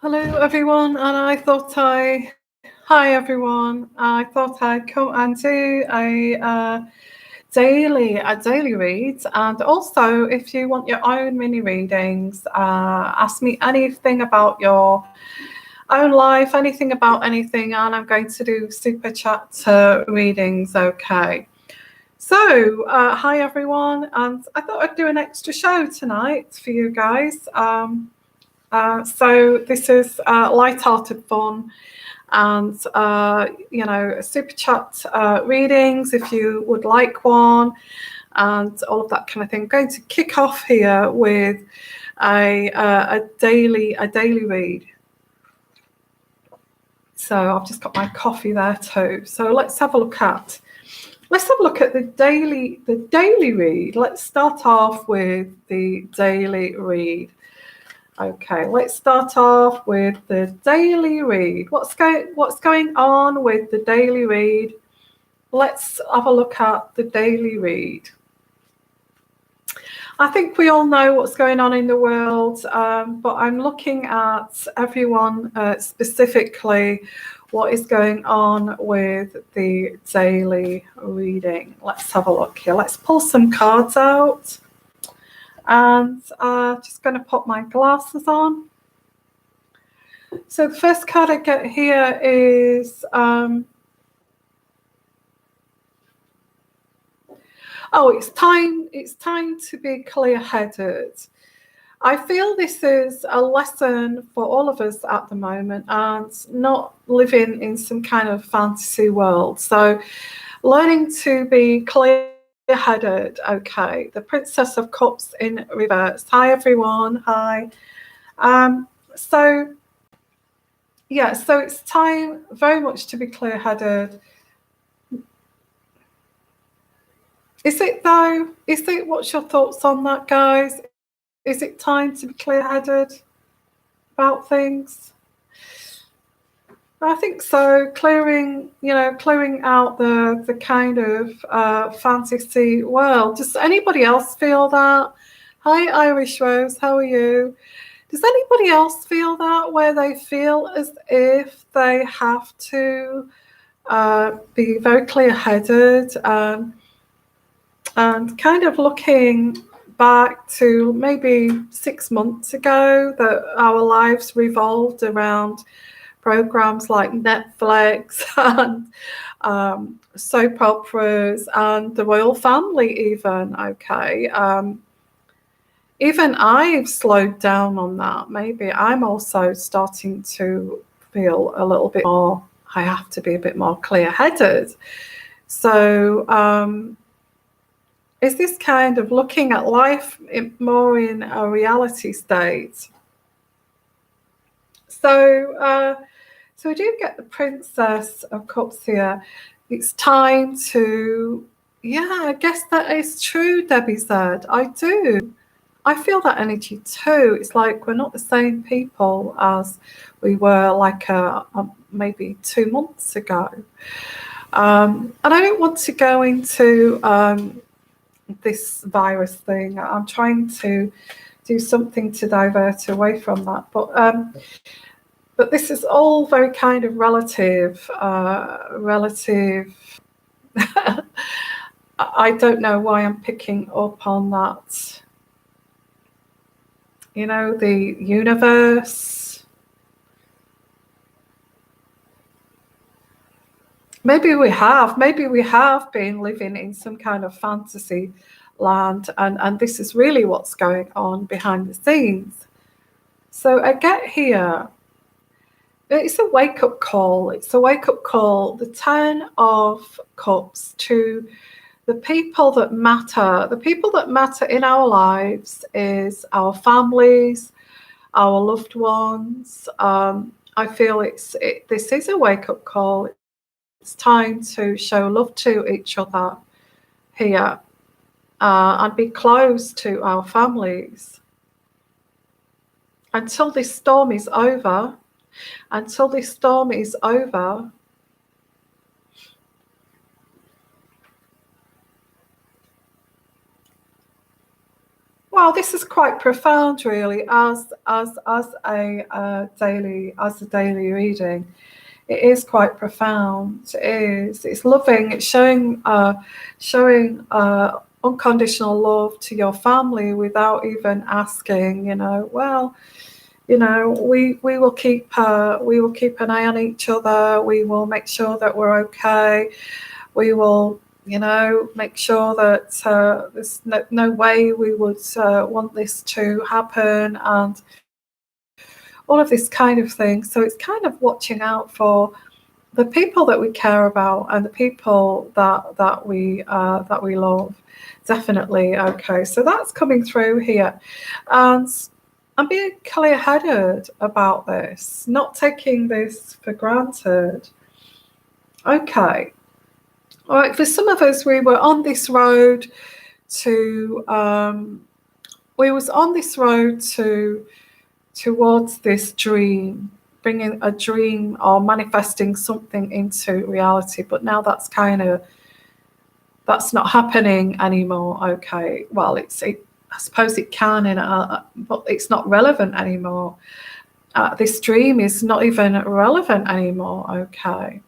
Hello, everyone, and hi everyone. I thought I'd come and do a daily read, and also if you want your own mini readings, ask me anything about your own life, anything about anything, and I'm going to do super chat readings. Okay. So, hi everyone, and I thought I'd do an extra show tonight for you guys. So this is light-hearted fun and, super chat readings if you would like one and all of that kind of thing. I'm going to kick off here with a daily read. So I've just got my coffee there too. So let's have a look at the daily read. Let's start off with the daily read. Okay, let's start off with the daily read. What's going on with the daily read? Let's have a look at the daily read. I think we all know what's going on in the world, but I'm looking at everyone specifically, what is going on with the daily reading. Let's have a look here. Let's pull some cards out. And just going to put my glasses on. So the first card I get here is it's time to be clear-headed. I feel this is a lesson for all of us at the moment, and not living in some kind of fantasy world. So learning to be clear-headed. Okay, the Princess of Cups in reverse. Hi everyone. Hi. So it's time very much to be clear-headed. Is it though? What's your thoughts on that, guys? Is it time to be clear-headed about things? I think so. Clearing out the kind of fantasy world. Does anybody else feel that? Hi, Irish Rose. How are you? Does anybody else feel that, where they feel as if they have to be very clear-headed and kind of looking back to maybe 6 months ago, that our lives revolved around programs like Netflix and soap operas and the royal family even, okay. Even I've slowed down on that. Maybe I'm also starting to feel a little bit more, I have to be a bit more clear-headed. So is this kind of looking at life more in a reality state? So we do get the Princess of Cups here. It's time to, I guess that is true, Debbie said. I do. I feel that energy too. It's like we're not the same people as we were like maybe 2 months ago. And I don't want to go into this virus thing. I'm trying to do something to divert away from that. But this is all very kind of relative. I don't know why I'm picking up on that. The universe. Maybe we have been living in some kind of fantasy land, and this is really what's going on behind the scenes. So I get here, it's a wake-up call. It's a wake-up call. The 10 of Cups to the people that matter. The people that matter in our lives is our families, our loved ones. I feel this is a wake-up call. It's time to show love to each other here and be close to our families. Until this storm is over, Well, this is quite profound, really, as a daily reading. It is quite profound. It is. It's loving. It's showing unconditional love to your family without even asking. Well, we will keep an eye on each other. We will make sure that we're okay. We will, make sure that there's no way we would want this to happen, and all of this kind of thing. So it's kind of watching out for the people that we care about and the people that we love. Definitely. Okay, so that's coming through here, and I'm being clear-headed about this, not taking this for granted. Okay. All right, for some of us, we were on this road towards this dream, bringing a dream or manifesting something into reality. But now that's not happening anymore. Okay, well, I suppose it can, but it's not relevant anymore. This dream is not even relevant anymore. Okay.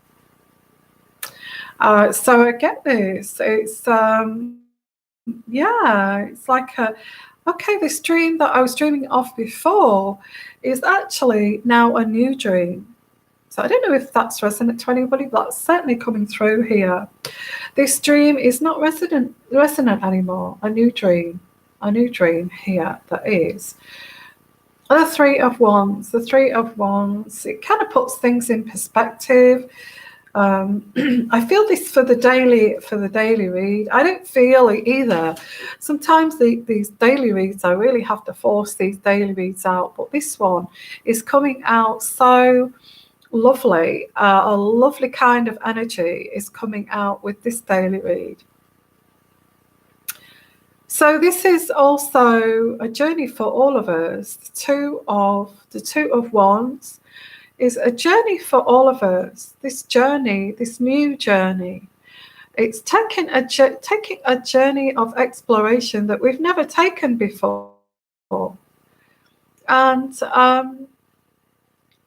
So I get this. It's it's like this dream that I was dreaming of before is actually now a new dream. So I don't know if that's resonant to anybody, but that's certainly coming through here. This dream is not resonant anymore. A new dream here that is. The Three of Wands. The Three of Wands. It kind of puts things in perspective. I feel this for the daily read. I don't feel it either. Sometimes these daily reads, I really have to force these daily reads out, but this one is coming out so lovely. A lovely kind of energy is coming out with this daily read. So this is also a journey for all of us. The Two of Wands is a journey for all of us. This journey, this new journey, it's taking a journey of exploration that we've never taken before. And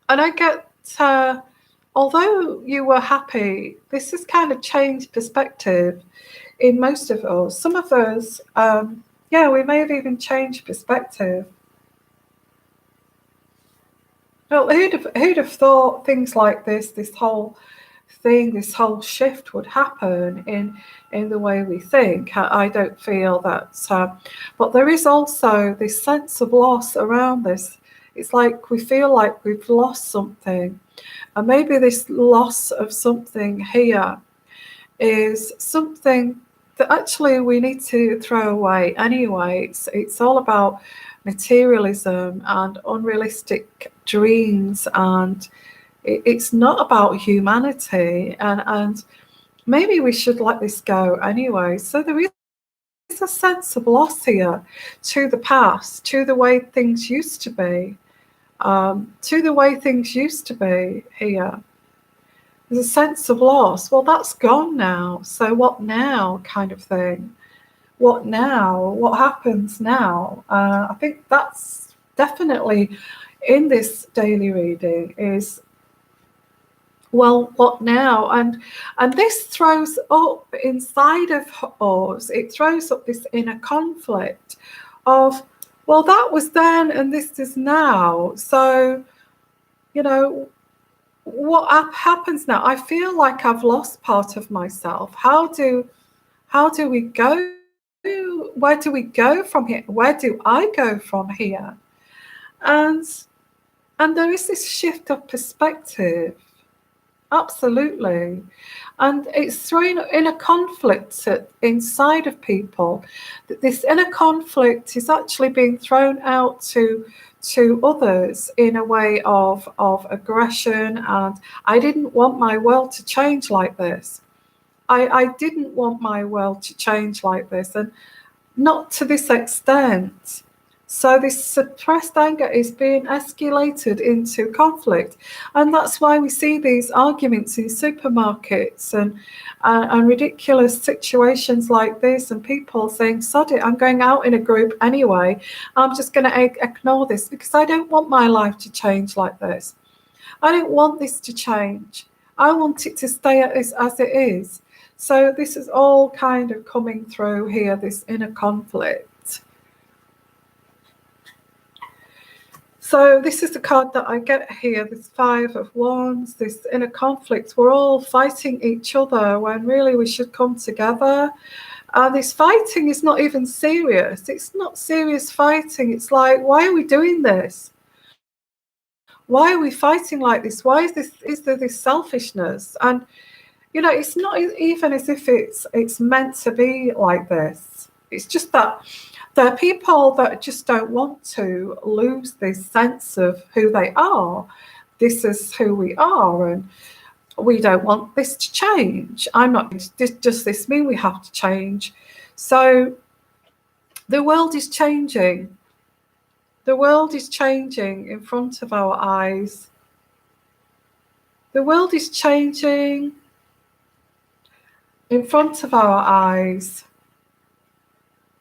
I get, although you were happy, this has kind of changed perspective in most of us. Some of us, we may have even changed perspective. Well, who'd have thought things like this whole shift would happen in the way we think? I don't feel that. But there is also this sense of loss around this. It's like we feel like we've lost something. And maybe this loss of something here is something that actually we need to throw away anyway. It's all about materialism and unrealistic dreams, and it's not about humanity, and maybe we should let this go anyway. So there is a sense of loss here to the past, to the way things used to be, here. There's a sense of loss. Well, that's gone now, so what now, kind of thing. What now? What happens now? I think that's definitely in this daily reading is, well, what now? And this throws up inside of us, it throws up this inner conflict of, well, that was then and this is now. So, what happens now? I feel like I've lost part of myself. How do we go? Where do we go from here? Where do I go from here? And there is this shift of perspective, absolutely, and it's throwing in a conflict inside of people. That this inner conflict is actually being thrown out to others in a way of aggression. And I didn't want my world to change like this. I didn't want my world to change like this, and not to this extent. So this suppressed anger is being escalated into conflict, and that's why we see these arguments in supermarkets and ridiculous situations like this, and people saying, "Sod it, I'm going out in a group anyway. I'm just going to ignore this because I don't want my life to change like this. I don't want this to change. I want it to stay as it is." So this is all kind of coming through here, this inner conflict. So this is the card that I get here, this Five of Wands, this inner conflict. We're all fighting each other when really we should come together. And this fighting is not even serious. It's not serious fighting. It's like, why are we doing this? Why are we fighting like this? Why is there this selfishness? And it's not even as if it's meant to be like this. It's just that there are people that just don't want to lose this sense of who they are. This is who we are, and we don't want this to change. Does this mean we have to change? So the world is changing. The world is changing in front of our eyes. The world is changing in front of our eyes.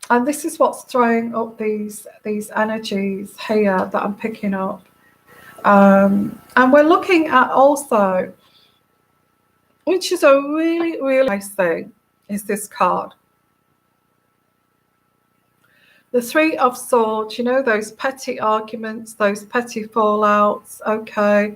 And this is what's throwing up these energies here that I'm picking up. And we're looking at also, which is a really, really nice thing, is this card. The Three of Swords, those petty arguments, those petty fallouts, okay.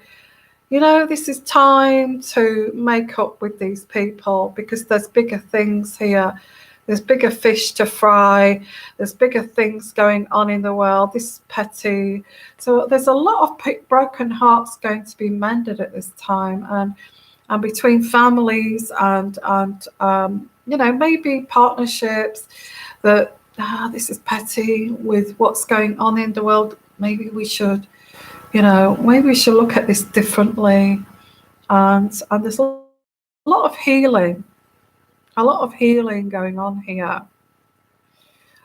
This is time to make up with these people because there's bigger things here. There's bigger fish to fry. There's bigger things going on in the world. This is petty. So there's a lot of broken hearts going to be mended at this time, and between families and maybe partnerships that this is petty with what's going on in the world. Maybe we should, look at this differently. And there's a lot of healing. A lot of healing going on here.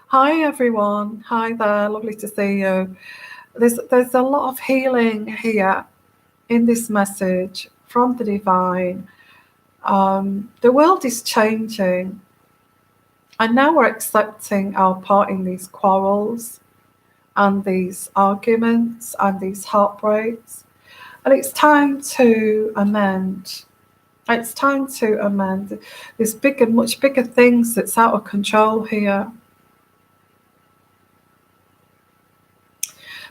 Hi everyone. Hi there. Lovely to see you. There's a lot of healing here in this message from the divine. The world is changing, and now we're accepting our part in these quarrels and these arguments and these heartbreaks, and it's time to amend. It's time to amend. There's much bigger things that's out of control here.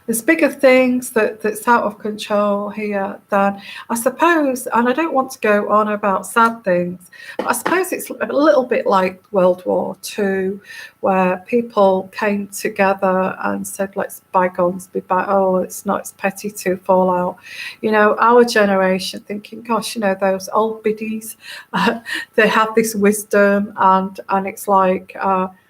There's bigger things that's out of control here than, I suppose, and I don't want to go on about sad things, but I suppose it's a little bit like World War II, where people came together and said, let's bygones be by. Oh, it's petty to fall out. Our generation thinking, gosh, those old biddies, they have this wisdom, and it's like that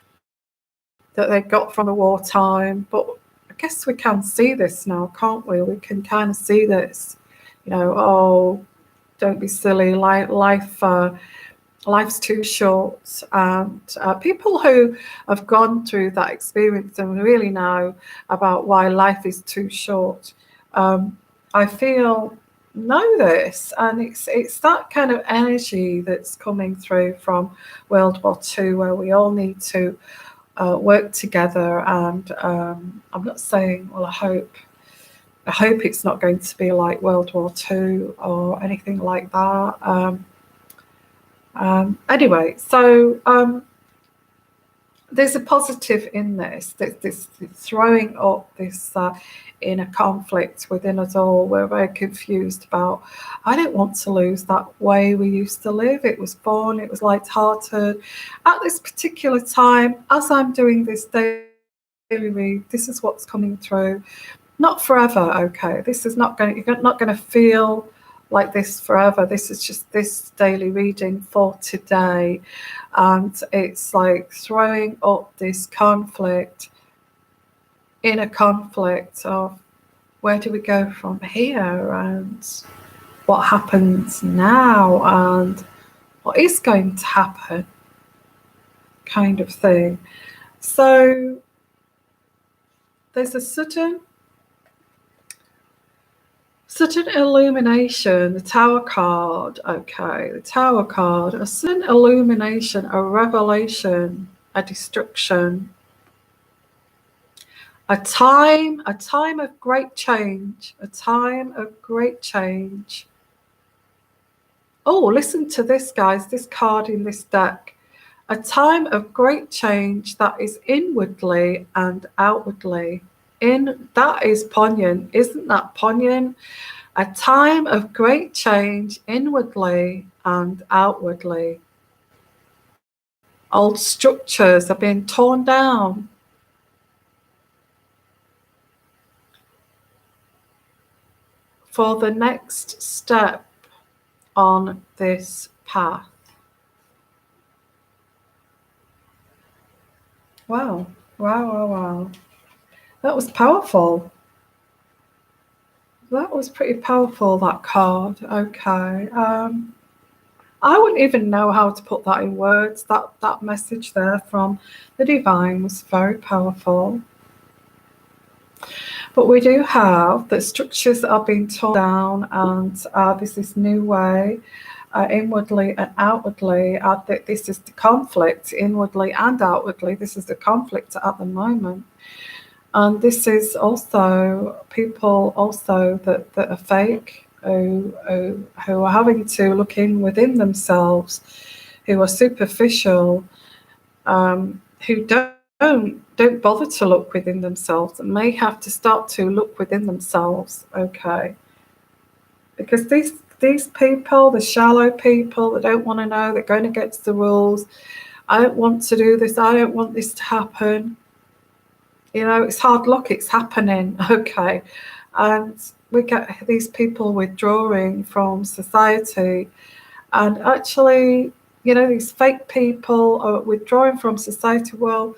they got from the wartime, but I guess we can see this now, can't we? We can kind of see this, oh, don't be silly, life's too short. And people who have gone through that experience and really know about why life is too short, I feel know this, and it's that kind of energy that's coming through from World War II, where we all need to work together. And I'm not saying, well, I hope it's not going to be like World War II or anything like that. Anyway, so there's a positive in this throwing up this inner conflict within us all. We're very confused about, I don't want to lose that way we used to live. It was fun, it was light-hearted. At this particular time, as I'm doing this daily read, this is what's coming through. Not forever, okay? You're not going to feel like this forever. This is just this daily reading for today, and it's like throwing up this inner conflict of where do we go from here, and what happens now, and what is going to happen, kind of thing. So there's a sudden illumination. The Tower card, okay, the Tower card, a sudden illumination, a revelation, a destruction, a time of great change, a time of great change. Oh, listen to this, guys, this card in this deck. A time of great change that is inwardly and outwardly. That is poignant. Isn't that poignant? A time of great change inwardly and outwardly. Old structures are being torn down. For the next step on this path. Wow. Wow. That was powerful. That was pretty powerful, that card. Okay. I wouldn't even know how to put that in words. That message there from the divine was very powerful. But we do have the structures that are being torn down, and there's this new way, inwardly and outwardly. This is the conflict, inwardly and outwardly. This is the conflict at the moment. And this is also people also that are fake, who are having to look within themselves, who are superficial, who don't bother to look within themselves, and may have to start to look within themselves. Okay, because these people, the shallow people that don't want to know, they're going against the rules. I don't want to do this. I don't want this to happen. You know, it's hard luck. It's happening. Okay, and we get these people withdrawing from society, and actually, you know, these fake people are withdrawing from society. Well,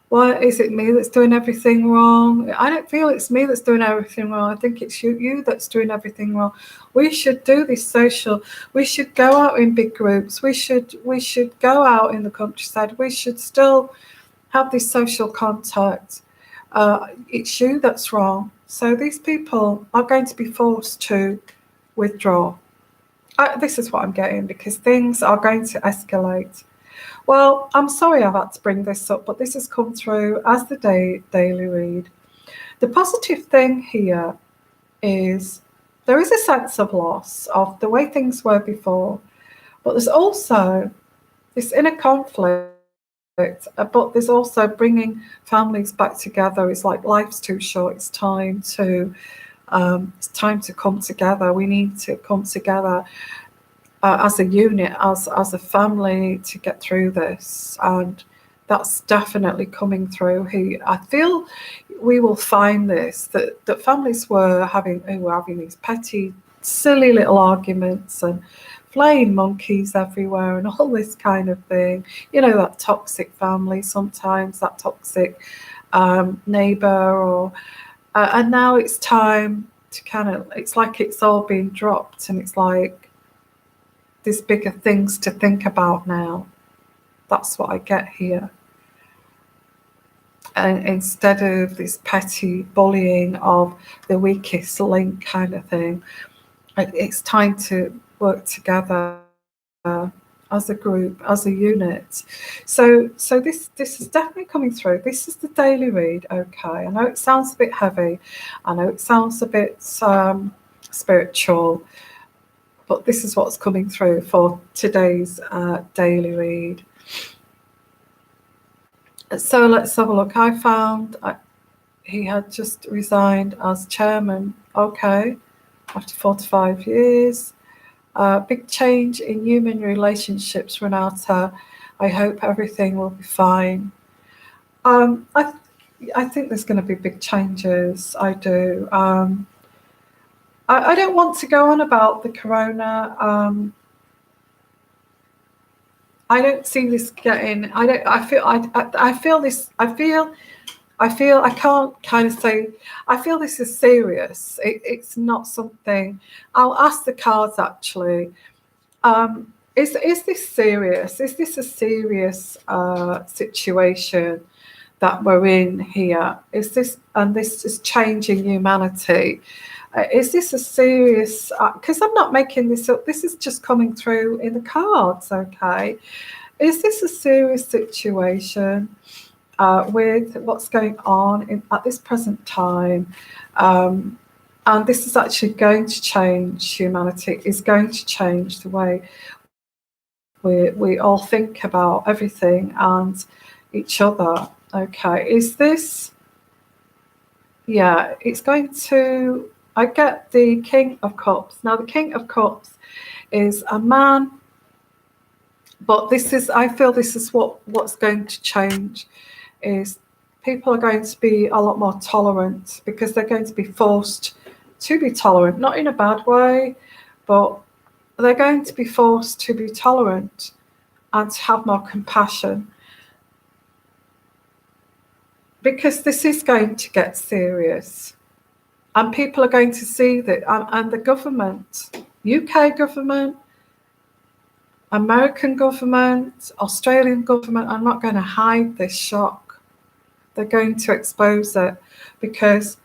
why is it me that's doing everything wrong? I don't feel it's me that's doing everything wrong. I think it's you that's doing everything wrong. We should do this social. We should go out in big groups. We should go out in the countryside. We should still have this social contact. It's you that's wrong. So these people are going to be forced to withdraw. This is what I'm getting, because things are going to escalate. Well, I'm sorry I've had to bring this up, but this has come through as the daily read. The positive thing here is there is a sense of loss of the way things were before, but there's also this inner conflict, but there's also bringing families back together. It's like life's too short. It's time to come together. We need to come together as a unit, as a family, to get through this, and that's definitely coming through. I feel we will find this, that families were having these petty, silly little arguments and flying monkeys everywhere and all this kind of thing. You know, that toxic family sometimes, that toxic neighbour, or and now it's time to it's like it's all been dropped, and it's like there's bigger things to think about now. That's what I get here. And instead of this petty bullying of the weakest link kind of thing, it's time to work together as a group, as a unit. So this is definitely coming through. This is the daily read. Okay, I know it sounds a bit heavy. I know it sounds a bit spiritual, but this is what's coming through for today's daily read. So let's have a look. I found he had just resigned as chairman. Okay, after 45 years. Big change in human relationships, Renata. I hope everything will be fine. I think there's going to be big changes. I do. I don't want to go on about the corona. I don't see this getting. I feel this. I can't kind of say. I feel this is serious. It's not something. I'll ask the cards actually. Is this serious? Is this a serious situation that we're in here? Is this, and this is changing humanity? Is this a serious, because I'm not making this up, this is just coming through in the cards, okay? Is this a serious situation with what's going on at this present time? And this is actually going to change humanity, is going to change the way we all think about everything and each other. Okay, is this, yeah, it's going to, I get the King of Cups. Now, the King of Cups is a man, but this is, I feel this is what's going to change, is people are going to be a lot more tolerant, because they're going to be forced to be tolerant, not in a bad way, but they're going to be forced to be tolerant and to have more compassion, because this is going to get serious. And people are going to see that, and the government, UK government, American government, Australian government, are not going to hide this shock. They're going to expose it, because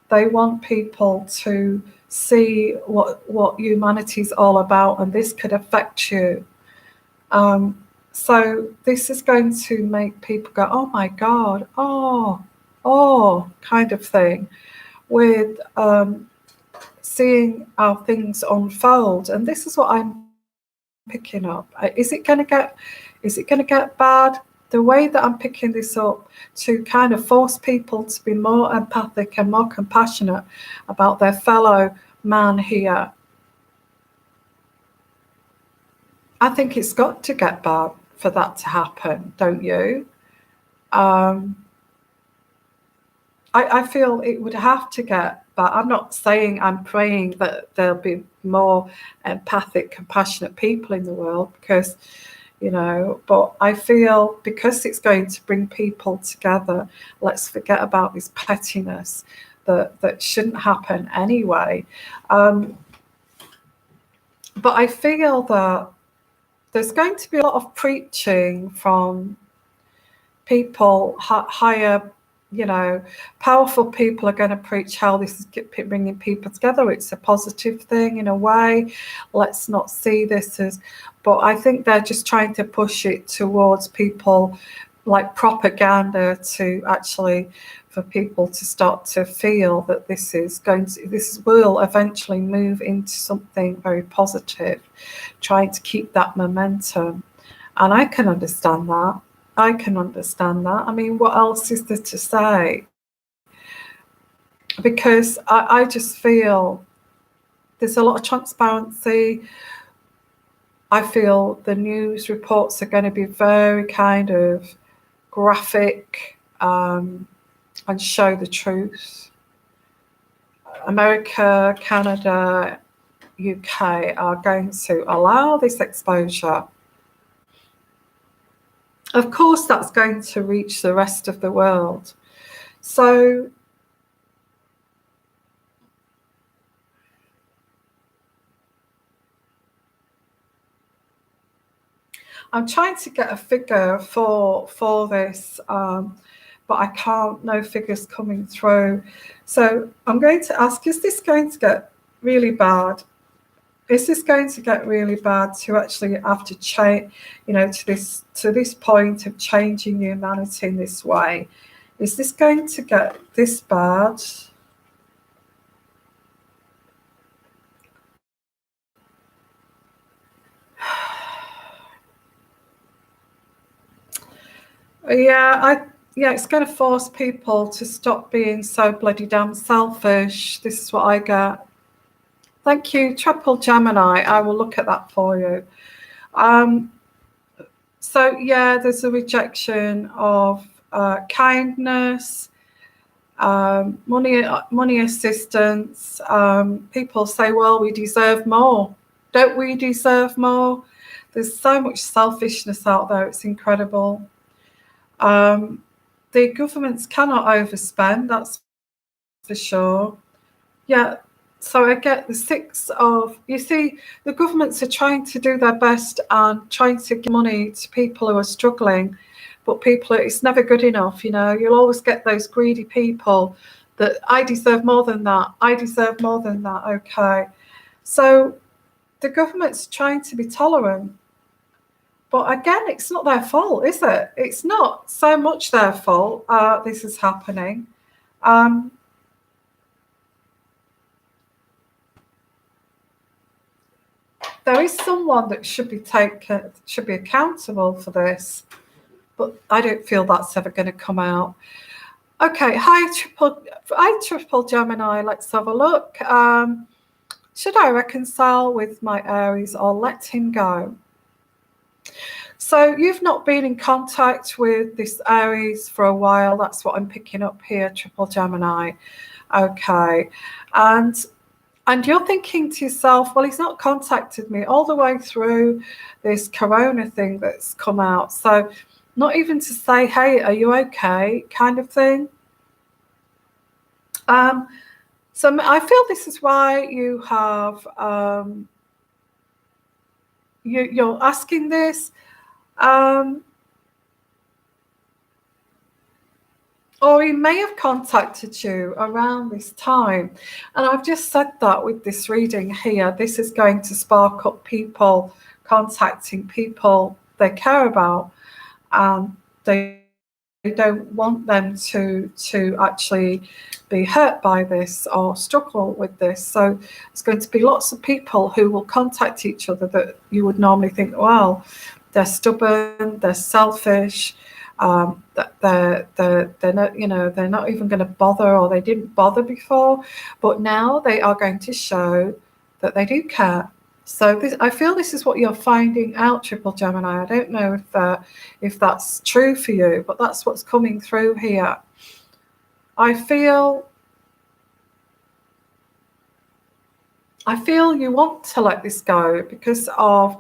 they want people to see what humanity's all about, and this could affect you. So this is going to make people go, oh my God, oh, kind of thing, with seeing how things unfold. And this is what I'm picking up. Is it going to get bad? The way that I'm picking this up, to kind of force people to be more empathic and more compassionate about their fellow man here, I think it's got to get bad for that to happen, don't you? I feel it would have to get bad. I'm not saying, I'm praying that there'll be more empathic, compassionate people in the world, because, you know, but I feel because it's going to bring people together, let's forget about this pettiness that shouldn't happen anyway. But I feel that there's going to be a lot of preaching from people higher, you know, powerful people are going to preach how this is bringing people together. It's a positive thing in a way. Let's not see this as, but I think they're just trying to push it towards people like propaganda, to actually, for people to start to feel that this will eventually move into something very positive, trying to keep that momentum. And I can understand that. I mean, what else is there to say? Because I just feel there's a lot of transparency. I feel the news reports are going to be very kind of graphic, and show the truth. America, Canada, UK are going to allow this exposure. Of course, that's going to reach the rest of the world. So I'm trying to get a figure for this, but I can't, no figures coming through. So I'm going to ask, is this going to get really bad? Is this going to get really bad to actually have to change, you know, to this point of changing humanity in this way? Is this going to get this bad? Yeah, it's going to force people to stop being so bloody damn selfish. This is what I get. Thank you, Triple Gemini. I will look at that for you. So yeah, there's a rejection of kindness, money assistance. People say, well, we deserve more. Don't we deserve more? There's so much selfishness out there. It's incredible. The governments cannot overspend, that's for sure. Yeah, so I get the six of, you see, the governments are trying to do their best and trying to give money to people who are struggling, but it's never good enough. You'll always get those greedy people that I deserve more than that. I deserve more than that. Okay. So the government's trying to be tolerant. But again, it's not their fault, is it? It's not so much their fault this is happening. There is someone that should be accountable for this, but I don't feel that's ever going to come out. Okay, hi triple Gemini. Let's have a look. Should I reconcile with my Aries or let him go? So you've not been in contact with this Aries for a while. That's what I'm picking up here, triple Gemini. Okay, and you're thinking to yourself, well, he's not contacted me all the way through this corona thing that's come out. So not even to say, hey, are you okay, kind of thing. So I feel this is why you have you're asking this. Or he may have contacted you around this time. And I've just said that with this reading here. This is going to spark up people contacting people they care about. They don't want them to actually be hurt by this or struggle with this. So there's going to be lots of people who will contact each other that you would normally think, well, they're stubborn, they're selfish, that they're not, they're not even going to bother, or they didn't bother before, but now they are going to show that they do care. So I feel this is what you're finding out, triple Gemini. I don't know if that's true for you, but that's what's coming through here. I feel you want to let this go because of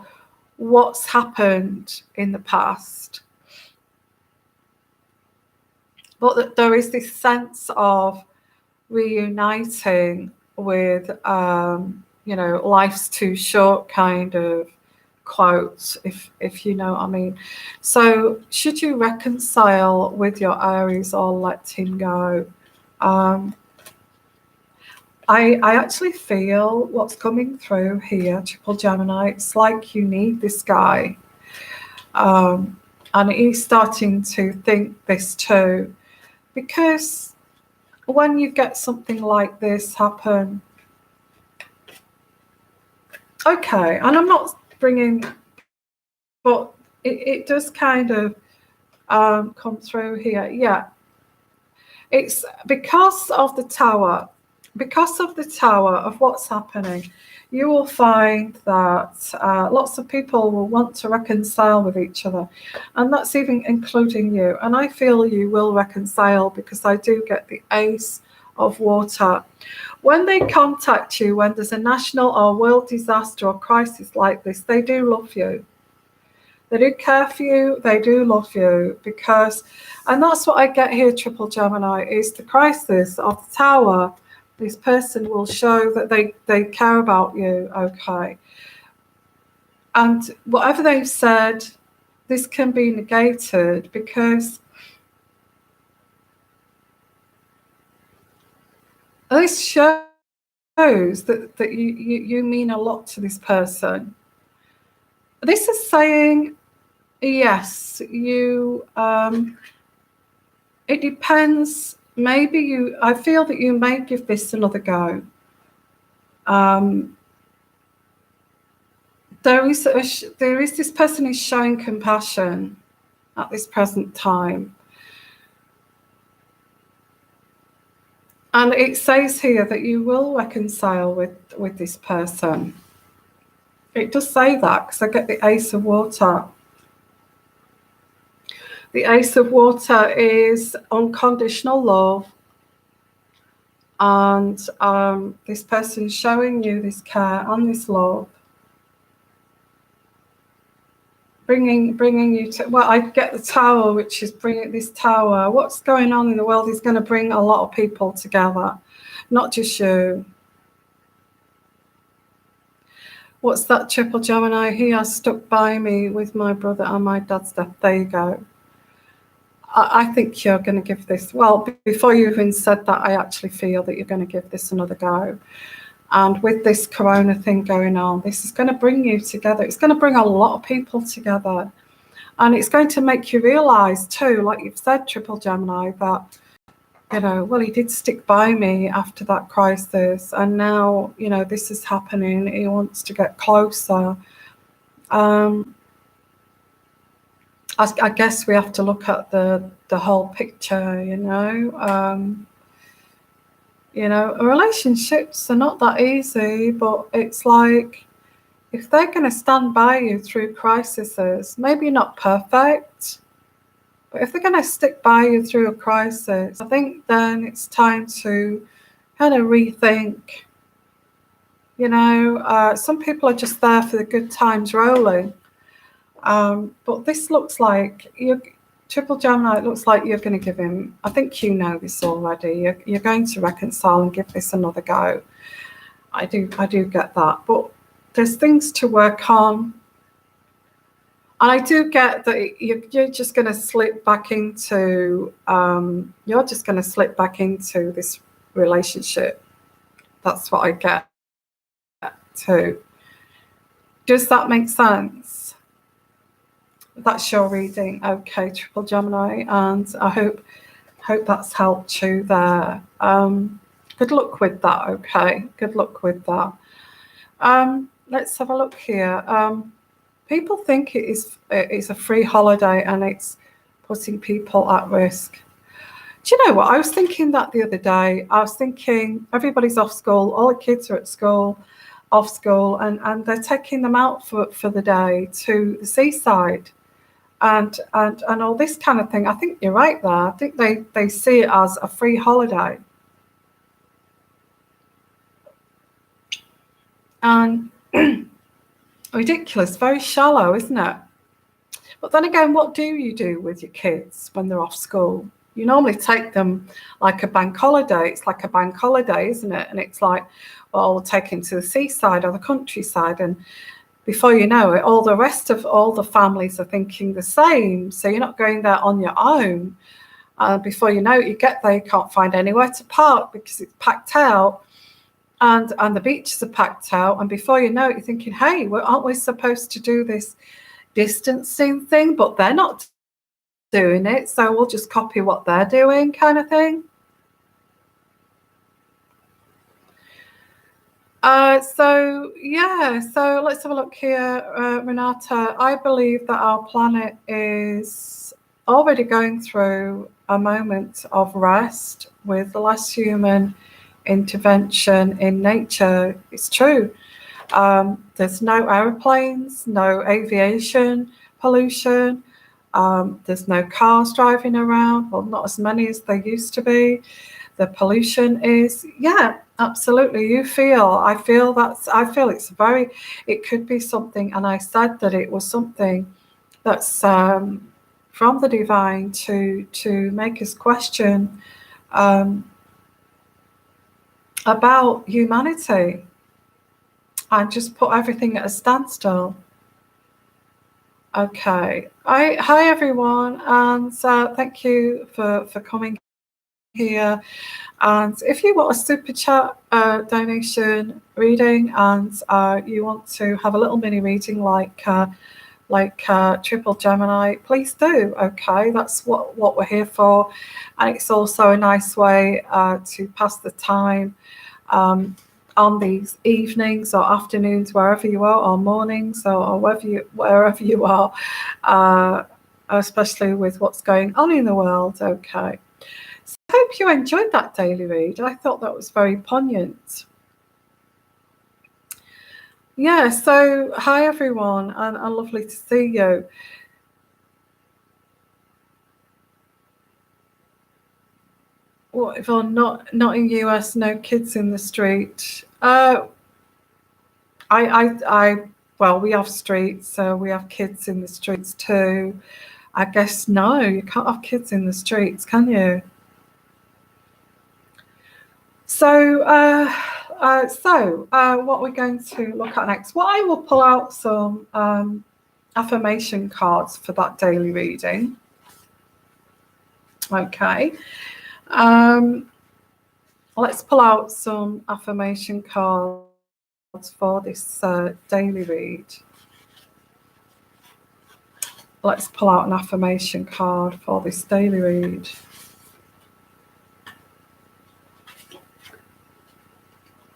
what's happened in the past. But that there is this sense of reuniting with, life's too short kind of quote, if you know what I mean. So should you reconcile with your Aries or let him go? I actually feel what's coming through here, triple Gemini. It's like you need this guy. And he's starting to think this too. Because when you get something like this happen, okay, and I'm not bringing, but it does kind of come through here. Yeah, it's because of the tower of what's happening. You will find that lots of people will want to reconcile with each other, and that's even including you. And I feel you will reconcile because I do get the Ace of Water. When they contact you, when there's a national or world disaster or crisis like this, they do love you. They do care for you. They do love you because, and that's what I get here, triple Gemini, is the crisis of the tower. This person will show that they care about you, okay? And whatever they've said, this can be negated because this shows that you mean a lot to this person. This is saying, yes, you, it depends. Maybe I feel that you may give this another go. There is this person is showing compassion at this present time. And it says here that you will reconcile with this person. It does say that because I get the Ace of Water. The Ace of Water is unconditional love. And this person showing you this care and this love. Bringing you to, well, I get the Tower, which is bringing this Tower. What's going on in the world is going to bring a lot of people together, not just you. What's that, triple Gemini? He has stuck by me with my brother and my dad's death. There you go. I think you're going to give this, well, before you even said that, I actually feel that you're going to give this another go. And with this corona thing going on, this is going to bring you together. It's going to bring a lot of people together. And it's going to make you realise too, like you've said, Triple Gemini, that, you know, well, he did stick by me after that crisis. And now, you know, this is happening. He wants to get closer. I guess we have to look at the whole picture, you know. Relationships are not that easy, but it's like, if they're going to stand by you through crises, maybe not perfect, but if they're going to stick by you through a crisis, I think then it's time to kind of rethink. You know, some people are just there for the good times rolling. But this looks like Triple Gemini, it looks like you're going to give him, I think you know this already, you're going to reconcile and give this another go. I do get that, but there's things to work on. And I do get that you're just going to slip back into, this relationship. That's what I get too. Does that make sense? That's your reading. Okay, Triple Gemini, and I hope that's helped you there. Good luck with that, okay? Good luck with that. Let's have a look here. People think it's a free holiday and it's putting people at risk. Do you know what? I was thinking that the other day. I was thinking everybody's off school, all the kids are at school, off school, and they're taking them out for the day to the seaside. And all this kind of thing. I think you're right there. I think they see it as a free holiday. And ridiculous, very shallow, isn't it? But then again, what do you do with your kids when they're off school? You normally take them like a bank holiday. It's like a bank holiday, isn't it? And it's like, well, we'll take them to the seaside or the countryside, and before you know it, all the families are thinking the same. So you're not going there on your own. Before you know it, you get there, you can't find anywhere to park because it's packed out, and the beaches are packed out. And before you know it, you're thinking, hey, aren't we supposed to do this distancing thing? But they're not doing it, so we'll just copy what they're doing, kind of thing. So let's have a look here, Renata. I believe that our planet is already going through a moment of rest with less human intervention in nature. It's true. There's no aeroplanes, no aviation pollution. There's no cars driving around, well, not as many as there used to be. The pollution is, absolutely. I feel it could be something, and I said that it was something that's from the divine to make us question about humanity and just put everything at a standstill. Okay. Hi everyone, and thank you for coming here. And if you want a super chat donation reading, and you want to have a little mini reading like Triple Gemini, please do. Okay, that's what we're here for, and it's also a nice way to pass the time on these evenings or afternoons, wherever you are, or mornings, or wherever you are, especially with what's going on in the world. Okay. So I hope you enjoyed that daily read. I thought that was very poignant. Yeah, so hi everyone, and lovely to see you. What if I'm not in US, no kids in the street? Well, we have streets, so we have kids in the streets too. I guess no, you can't have kids in the streets, can you? So what we're going to look at next? Well, I will pull out some affirmation cards for that daily reading. Okay. Let's pull out some affirmation cards for this daily read. Let's pull out an affirmation card for this daily read.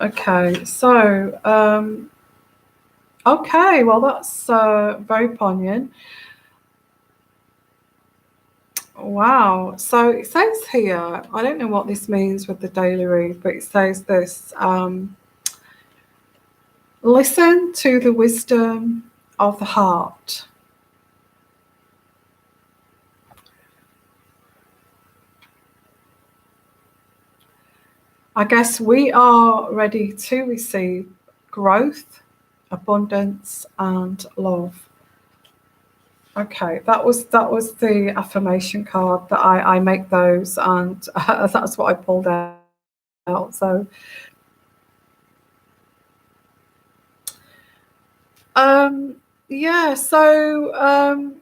Okay, so, okay, well, that's very poignant. Wow. So it says here, I don't know what this means with the daily read, but it says this, listen to the wisdom of the heart. I guess we are ready to receive growth, abundance, and love. Okay, that was the affirmation card that I make those, and that's what I pulled out. So, yeah. So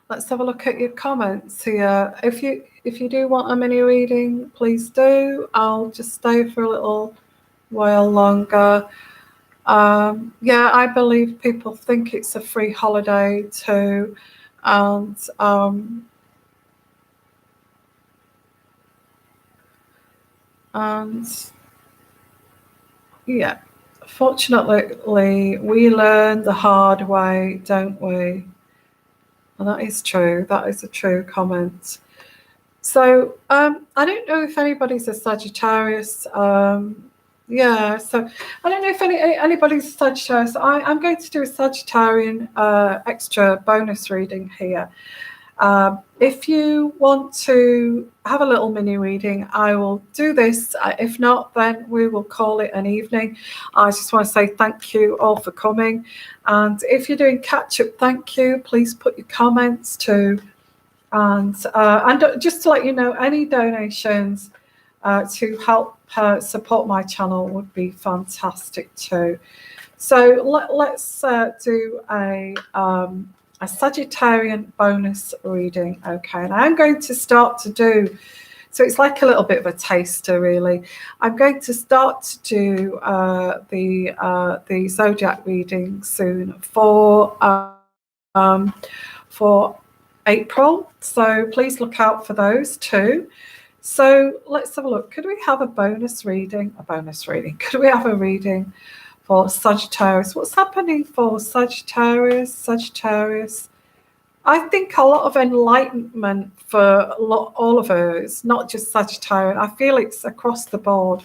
let's have a look at your comments here. If you do want a mini reading, please do. I'll just stay for a little while longer. Yeah, I believe people think it's a free holiday too, and yeah, fortunately we learn the hard way, don't we? And that is true. That is a true comment. So I don't know if anybody's a Sagittarius. Yeah, so I don't know if anybody's a Sagittarius. I'm going to do a Sagittarian extra bonus reading here. If you want to have a little mini reading, I will do this. If not, then we will call it an evening. I just want to say thank you all for coming. And if you're doing catch up, thank you. Please put your comments too. And just to let you know, any donations to help support my channel would be fantastic too. So let's do a Sagittarian bonus reading. Okay, and I'm going to start to do, so it's like a little bit of a taster really. I'm going to start to do the zodiac reading soon for April, so please look out for those too. So let's have a look. Could we have a bonus reading? Could we have a reading for Sagittarius? What's happening for Sagittarius? I think a lot of enlightenment for all of us, not just Sagittarius. I feel it's across the board.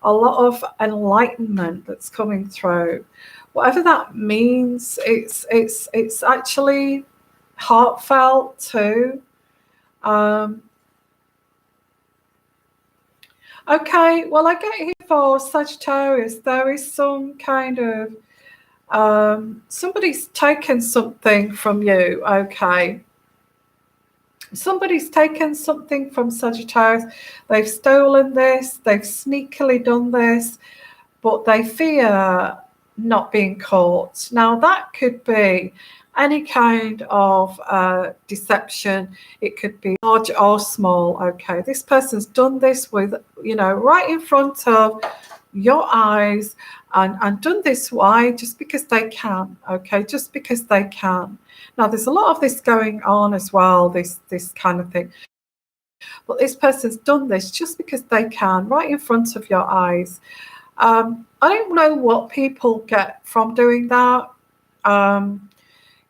A lot of enlightenment that's coming through. Whatever that means, it's actually heartfelt too. Okay, well, I get here for Sagittarius, there is some kind of somebody's taken something from you. Okay, somebody's taken something from Sagittarius. They've stolen this, they've sneakily done this, but they fear not being caught. Now that could be any kind of deception. It could be large or small. Okay, this person's done this with, right in front of your eyes, and done this. Why? Just because they can. Okay, just because they can. Now there's a lot of this going on as well, this kind of thing, but this person's done this just because they can, right in front of your eyes. I don't know what people get from doing that.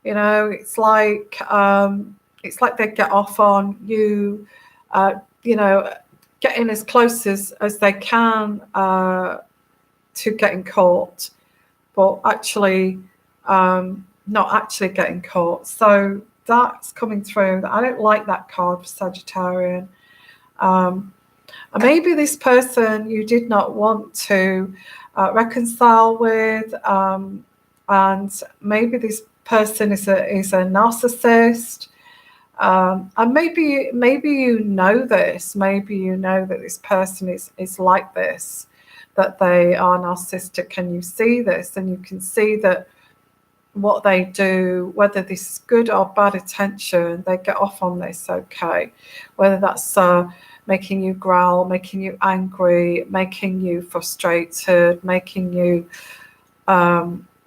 It's like they get off on you, getting as close as they can to getting caught, but actually not actually getting caught. So that's coming through. I don't like that card for Sagittarian. Maybe this person you did not want to reconcile with, and maybe this person is a narcissist, and maybe you know this. Maybe you know that this person is like this, that they are narcissistic, and you see this, and you can see that what they do, whether this is good or bad attention, they get off on this, okay? Whether that's making you growl, making you angry, making you frustrated, making you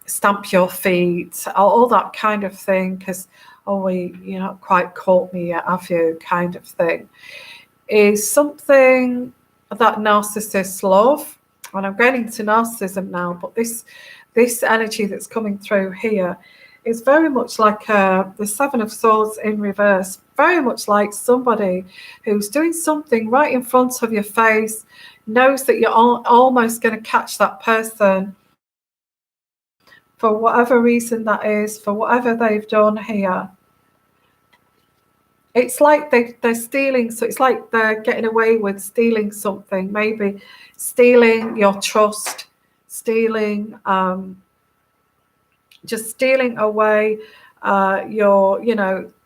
stamp your feet, all that kind of thing, because, oh, you're not quite caught me yet, have you, kind of thing, is something that narcissists love. And I'm getting into narcissism now, but this energy that's coming through here is very much like the Seven of Swords in reverse, very much like somebody who's doing something right in front of your face, knows that you're almost going to catch that person for whatever reason that is, for whatever they've done here. It's like they're stealing, so it's like they're getting away with stealing something, maybe stealing your trust, stealing, just stealing away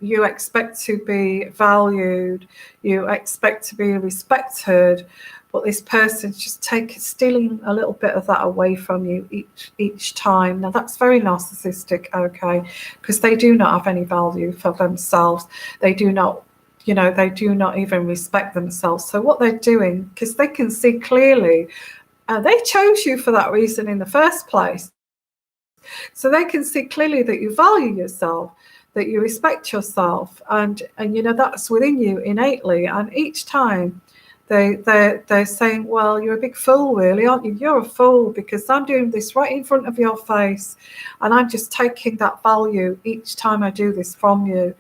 you expect to be valued, you expect to be respected, but this person's just stealing a little bit of that away from you each time. Now that's very narcissistic, okay, because they do not have any value for themselves. They do not even respect themselves. So what they're doing, because they can see clearly, they chose you for that reason in the first place. So they can see clearly that you value yourself, that you respect yourself, and that's within you innately. And each time they're saying, well, you're a big fool, really, aren't you? You're a fool because I'm doing this right in front of your face, and I'm just taking that value each time I do this from you.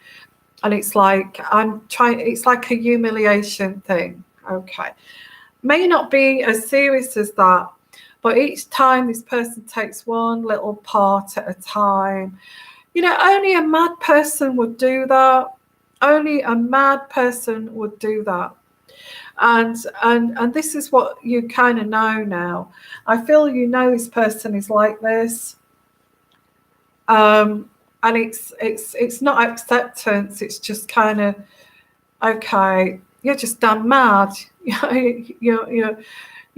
And it's like it's like a humiliation thing. Okay, may not be as serious as that, but each time this person takes one little part at a time. Only a mad person would do that. Only a mad person would do that. And this is what you kind of know now. I feel this person is like this. And it's not acceptance. It's just kind of, okay, you're just damn mad. You're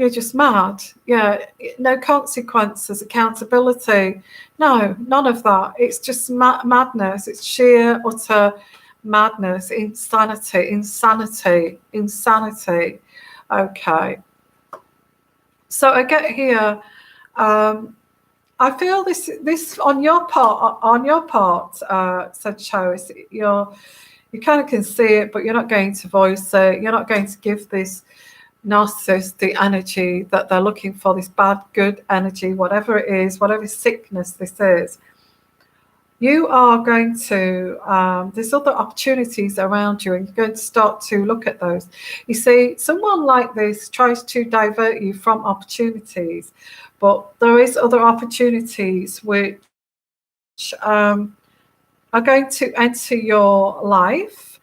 just mad. Yeah, no consequences, accountability. No, none of that. It's just madness. It's sheer, utter madness, insanity. Okay. So I get here. I feel this on your part, Sagittarius. You kind of can see it, but you're not going to voice it. You're not going to give this narcissist the energy that they're looking for, this bad, good energy, whatever it is, whatever sickness this is. You are going to, there's other opportunities around you, and you're going to start to look at those. You see, someone like this tries to divert you from opportunities, but there is other opportunities which are going to enter your life,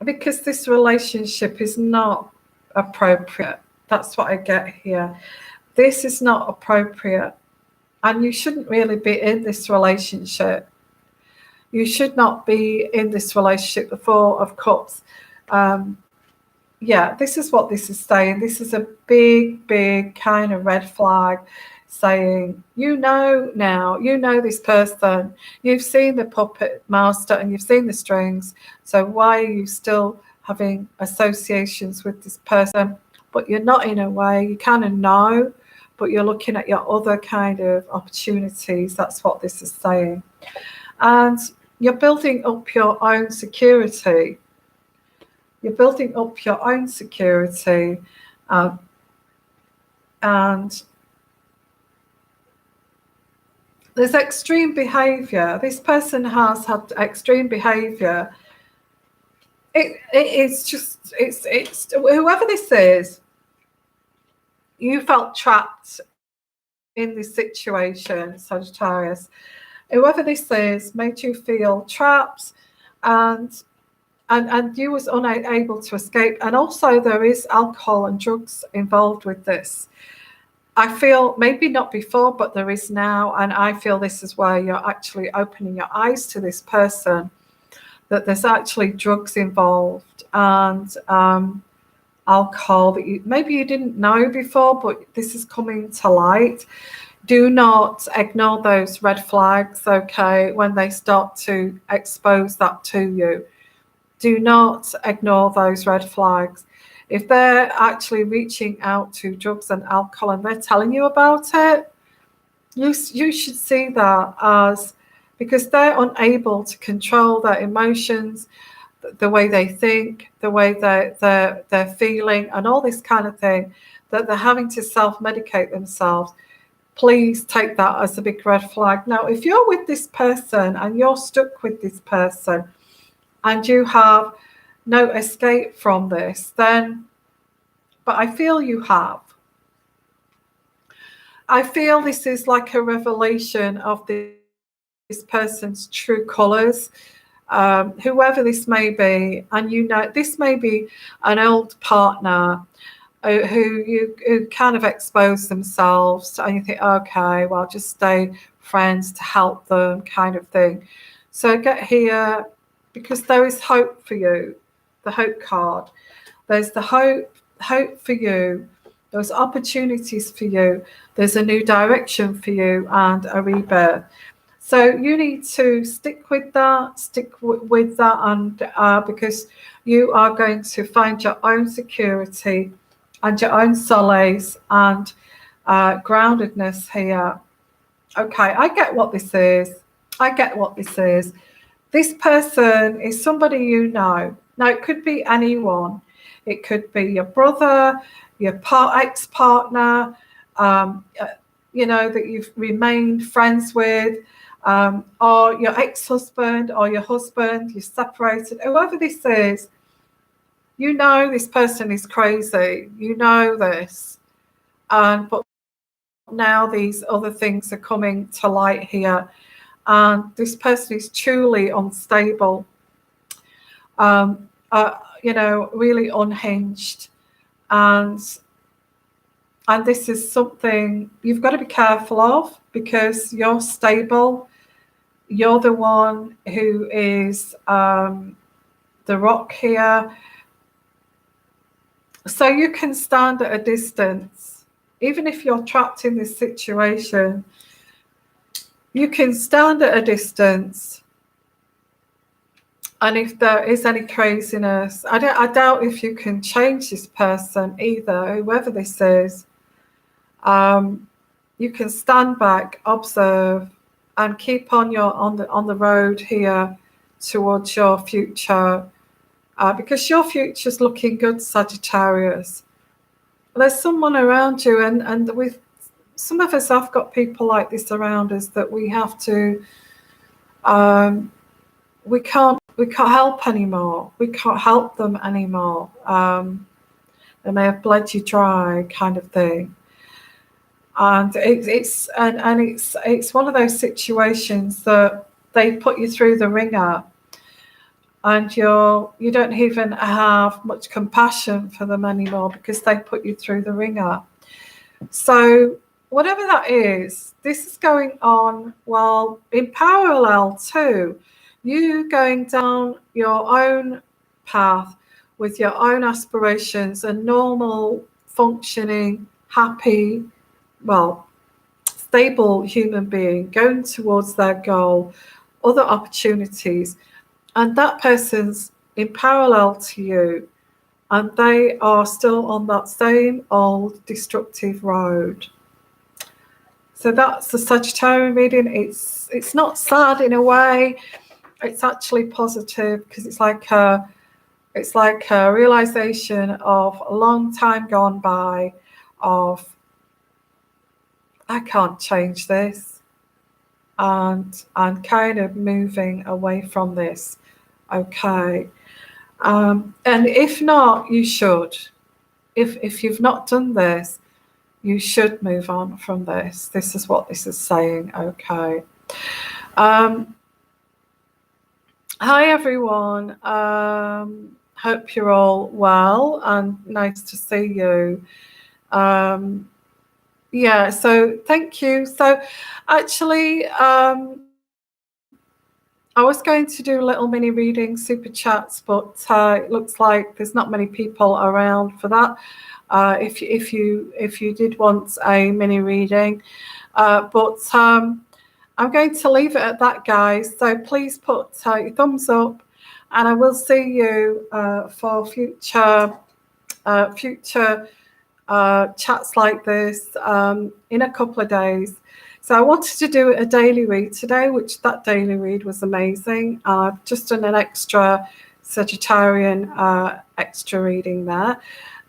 because this relationship is not appropriate. That's what I get here. This is not appropriate. And you shouldn't really be in this relationship. You should not be in this relationship. The Four of Cups. This is what this is saying. This is a big, big kind of red flag saying, now, this person. You've seen the puppet master and you've seen the strings. So why are you still having associations with this person? But you're not in a way. You kind of know, but you're looking at your other kind of opportunities. That's what this is saying. And you're building up your own security. You're building up your own security. And there's extreme behavior. This person has had extreme behavior. It's whoever this is, you felt trapped in this situation, Sagittarius. Whoever this is made you feel trapped, and you was unable to escape. And also there is alcohol and drugs involved with this. I feel maybe not before, but there is now. And I feel this is where you're actually opening your eyes to this person, that there's actually drugs involved and alcohol that maybe you didn't know before, but this is coming to light. do not ignore those red flags, okay, when they start to expose that to you. Do not ignore those red flags. If they're actually reaching out to drugs and alcohol and they're telling you about it, you should see that as, because they're unable to control their emotions, the way they think, the way they're feeling, and all this kind of thing, that they're having to self-medicate themselves. Please take that as a big red flag. Now, if you're with this person and you're stuck with this person and you have no escape from this, then, but I feel you have. I feel this is like a revelation of this person's true colours, whoever this may be. And you know, this may be an old partner who kind of expose themselves, and you think, okay, well, I'll just stay friends to help them, kind of thing. So get here, because there is hope for you. The hope card. There's the hope for you. There's opportunities for you. There's a new direction for you and a rebirth. So you need to stick with that, and because you are going to find your own security and your own solace and groundedness here. Okay, I get what this is. This person is somebody you know. Now, it could be anyone. It could be your brother, your ex-partner, you know, that you've remained friends with, or your ex-husband or your husband, you're separated, whoever this is. You know this person is crazy. You know this. But now these other things are coming to light here. And this person is truly unstable. You know, really unhinged. And this is something you've got to be careful of, because you're stable. You're the one who is the rock here. So you can stand at a distance. Even if you're trapped in this situation, you can stand at a distance. And if there is any craziness, I doubt if you can change this person either, whoever this is. You can stand back, observe, and keep on the road here towards your future. Because your future's looking good, Sagittarius. There's someone around you, and with some of us have got people like this around us that we have to, we can't help anymore. We can't help them anymore. They may have bled you dry, kind of thing. And it's one of those situations that they put you through the ringer. And you don't even have much compassion for them anymore, because they put you through the ringer. So whatever that is, this is going on while in parallel to you going down your own path with your own aspirations, a normal, functioning, happy, stable human being going towards their goal, other opportunities. And that person's in parallel to you, and they are still on that same old destructive road. So that's the Sagittarian reading. It's not sad in a way. It's actually positive, because it's like a realization of a long time gone by of, I can't change this, and kind of moving away from this. Okay. And if not, you should. If you've not done this, you should move on from this. This is what this is saying. Okay. Hi everyone. Hope you're all well and nice to see you. Yeah, so thank you. So actually, I was going to do a little mini reading, super chats, but it looks like there's not many people around for that. If you did want a mini reading, But I'm going to leave it at that, guys. So please put your thumbs up, and I will see you for future chats like this in a couple of days. So I wanted to do a daily read today, which that daily read was amazing. I've just done an extra Sagittarian extra reading there.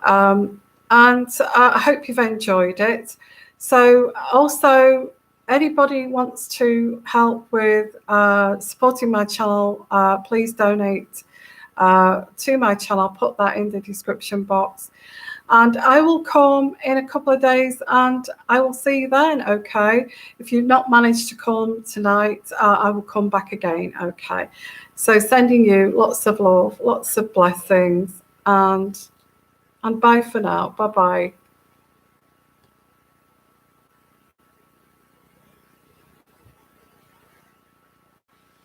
And I hope you've enjoyed it. So also, anybody wants to help with supporting my channel, please donate to my channel. I'll put that in the description box. And I will come in a couple of days and I will see you then, okay? If you've not managed to come tonight, I will come back again, okay? So sending you lots of love, lots of blessings, and bye for now. Bye-bye.